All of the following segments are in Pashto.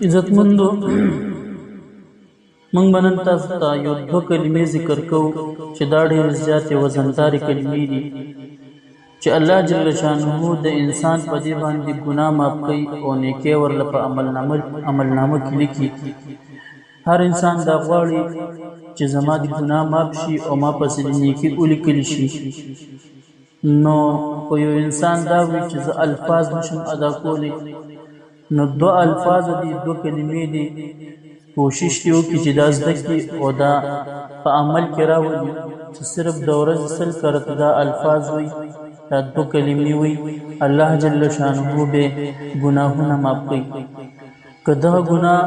عزتمندو موږ به نن تاسو ته یو دوه کلمې ذکر کوو چې دا ډېرې زیاتې وزندارې کلمې دي چې الله جل شانه د انسان په دې باندې ګناه معاف کوي او نیکۍ ورله په عملنامه کې لیکي. هر انسان دا غواړي چې زما د ګناه معاف شي او ما پسې د نیکي ولیکلی شي. نو خو یو انسان دا وي چې زه الفاظ نشم ادا کولی، نو دوه الفاظ دي، دوه کلمې دي، کوشش دې وکړي چې دا زده کړي او دا په عمل کې راولي چې صرف د ورځې سل کرته دا الفاظ وي، دا دوه کلمې وي، الله جل شانه به ګناهونه معاف کوي. که دغه ګناه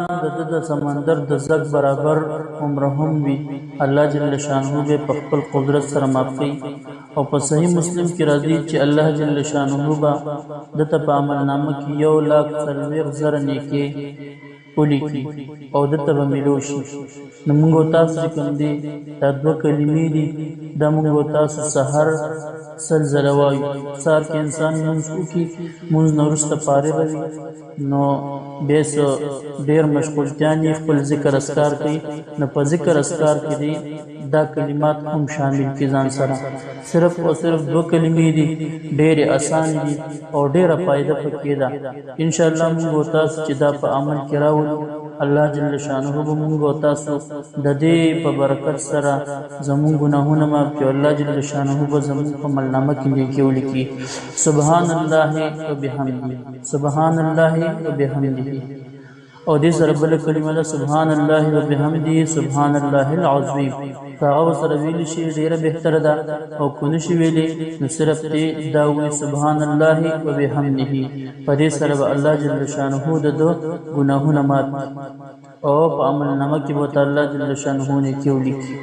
د سمندر د زګ برابر عمره هم وي، الله جل شانه به په خپل قدرت سره معاف کوي. او په صحیح مسلم کې راځي چې الله جل شانه به دته په عملنامه کې 1,40,000 نیکۍ ولیکي او دته به ملو شي. نو موږ تاسو چې کوم دي دا دوه کلمې دي، دا موږ تاسو سحر سل ځله وایو. سهار کې انسان لمونځ وکړي، لمونځ نه وروسته فارغ وي، نو بیا څه ډېر مشغولتیان یې خپل ذکر اذکار کوي. نو په ذکر اذکار کې دي دا کلمات هم شامل کړي ځان سره. صرف او صرف دوه کلمې دي، ډېرې اسان دي او ډېره فایده پکې ده. انشاءالله موږ تاسو چې دا په عمل کې راولو، الله جل شانه به موږ تاسو د دې په برکت سره زموږ ګناهونه معاف کړي. الله جل شانه به زموږ په عملنامه کې نیکۍ ولیکي. سبحان الله وبحمده، سبحان الله وبحمده. او دې سره بله کلمه ده سبحان الله وبحمده، سبحان الله العظیم. که هغه سره ویلی شي ډېره بهتره ده، او که نه شي ویلی نو صرف دې دا ووایي سبحان الله وبحمده. په دې سره به الله جل شانه د ده ګناهونه مات او په عملنامه کې به الله جل شانه نیکۍ ولیکي.